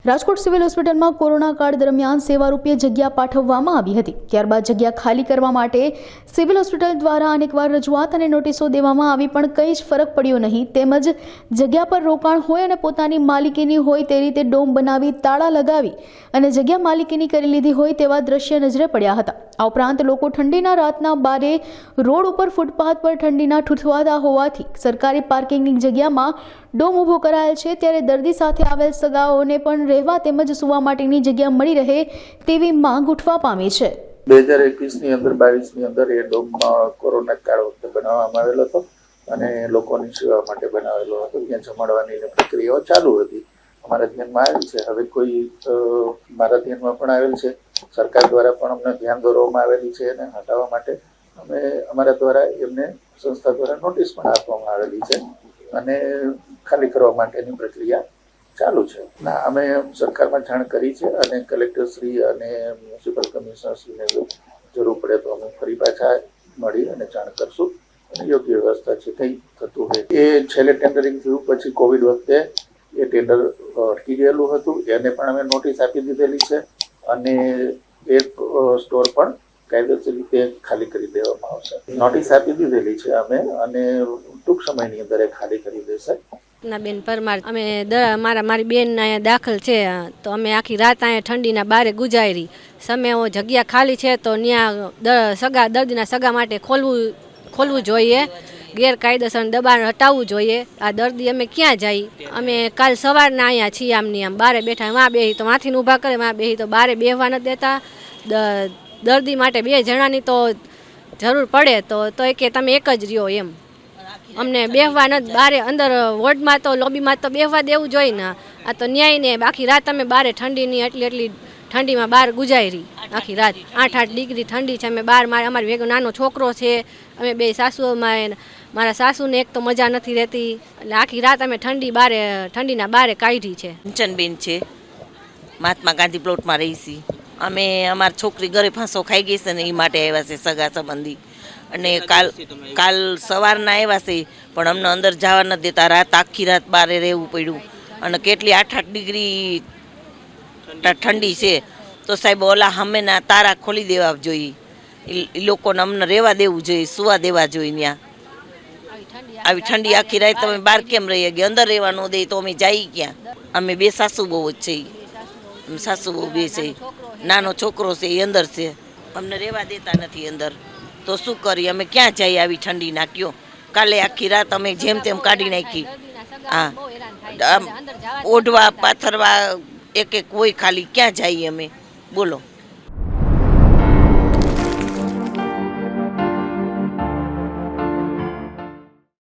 Rajkot civil હોસ્પિટલમાં corona કાળ દરમિયાન સેવારૂપે જગ્યા પાઠવવામાં આવી હતી। ત્યારબાદ જગ્યા ખાલી કરવા માટે સિવિલ હોસ્પિટલ દ્વારા અનેકવાર રજૂઆત અને નોટિસો દેવામાં આવી, પણ કંઈ જ ફરક પડ્યો નહીં। તેમજ જગ્યા પર રોકાણ હોય અને પોતાની માલિકીની હોય તે રીતે ડોમ બનાવી તાળા લગાવી અને જગ્યા માલિકીની કરી લીધી હોય તેવા દ્રશ્ય નજરે પડ્યા હતા। આ ઉપરાંત લોકો ઠંડીના રાતના બારે રોડ ઉપર ફૂટપાથ પર ઠંડીના ઠૂંઠવાતા હોવાથી સરકારી પાર્કિંગની જગ્યામાં ડોમ ઊભો કરાયેલ છે, ત્યારે દર્દી સાથે આવેલ સગાઓને પણ રહેવા તેમજ સુવા માટેની જગ્યા મળી રહે તેવી માંગ ઉઠવા પામી છે। 2021ની અંદર 22ની અંદર એ ડોમ કોરોના કાળ વખતે બનાવવામાં આવેલો હતો અને લોકોની સેવા માટે બનાવેલો હતો। ત્યાં જમાડવાની પ્રક્રિયાઓ ચાલુ હતી, અમારા ધ્યાનમાં આવી છે। હવે કોઈ મારા ધ્યાનમાં પણ આવેલ છે, સરકાર દ્વારા પણ અમને ધ્યાન દોરવામાં આવેલી છે અને હટાવવા માટે અમે અમારા દ્વારા એમને સંસ્થા દ્વારા નોટિસ પણ આપવામાં આવેલી છે અને ખાલી કરવા માટેની પ્રક્રિયા ચાલુ છે। અમે સરકારમાં જાણ કરી છે અને કલેક્ટરશ્રી અને મ્યુનિસિપલ કમિશનરશ્રીને જરૂર પડે તો અમે ફરી પાછા મળી અને જાણ કરશું અને યોગ્ય વ્યવસ્થા છે કંઈ થતું હોય એ। છેલ્લે ટેન્ડરિંગ થયું પછી કોવિડ વખતે એ ટેન્ડર અટકી ગયેલું હતું, એને પણ અમે નોટિસ આપી દીધેલી છે અને એ સ્ટોર પણ કાયદેસર રીતે ખાલી કરી દેવામાં આવશે। નોટિસ આપી દીધેલી છે અમે અને ટૂંક સમયની અંદર એ ખાલી કરી દેશે। બેન પરમાર, અમે મારી બેન અહીંયા દાખલ છે તો અમે આખી રાત અહીંયા ઠંડીના બારે ગુજારી। સમય જગ્યા ખાલી છે તો ત્યાં દર્દીના સગા માટે ખોલવું જોઈએ, ગેરકાયદેસર દબાણ હટાવવું જોઈએ। આ દર્દી અમે ક્યાં જઈએ? અમે કાલ સવારના અહીંયા છીએ, આમની આમ બારે બેઠા, વાં બેહી તો માથીને ઊભા કરે, વાં બેહી તો બારે બેહવા નથી દેતા। દર્દી માટે 2 જણાની તો જરૂર પડે તો કે તમે એક જ રહ્યો એમ, અમને બેહવા નથી બારે, અંદર વોર્ડમાં તો લોબીમાં તો બેહવા દેવું જોઈએ ને। આ તો ન્યાય ને આખી રાત અમે બારે ઠંડીની એટલી ઠંડીમાં બહાર ગુજારી, આખી રાત 8 ડિગ્રી ઠંડી છે। અમે બહાર અમારી ભેગો નાનો છોકરો છે, અમે 2 સાસુઓમાં, મારા સાસુને એક તો મજા નથી રહેતી, એટલે આખી રાત અમે ઠંડીના બારે કાઢી છે। કંચનબેન છે, મહાત્મા ગાંધી પ્લોટમાં રહી છીએ અમે। અમારી છોકરી ઘરે ફાંસો ખાઈ ગઈ છે ને એ માટે આવ્યા છે સગા સંબંધી, અને કાલ સવારના આવ્યા છે પણ અમને અંદર જવા નથી દેતા। રાત આખી રાત બારે રહેવું પડ્યું અને કેટલી 8 ડિગ્રી ઠંડી છે તો સાહેબ ઓલા હમેના તારા ખોલી દેવા જોઈએ, એ લોકોને અમને રહેવા દેવું જોઈએ, સુવા દેવા જોઈએ। ત્યાં આવી ઠંડી આખી રાત તમે બહાર કેમ રહીએ ગયા? અંદર રહેવા ન દે તો અમે જઈએ ક્યાં? અમે 2 સાસુ બહુ જ છે, સાસુ બહુ 2 છે, નાનો છોકરો છે એ અંદર છે, અમને રહેવા દેતા નથી અંદર, તો શું કરીએ? અમે ક્યાં જઈએ આવી ઠંડી નાખ્યો? કાલે આખી રાત અમે જેમ તેમ કાઢી નાખી। હા, ઓઢવા પાથરવા એક હોય ખાલી, ક્યાં જઈએ અમે? બોલો।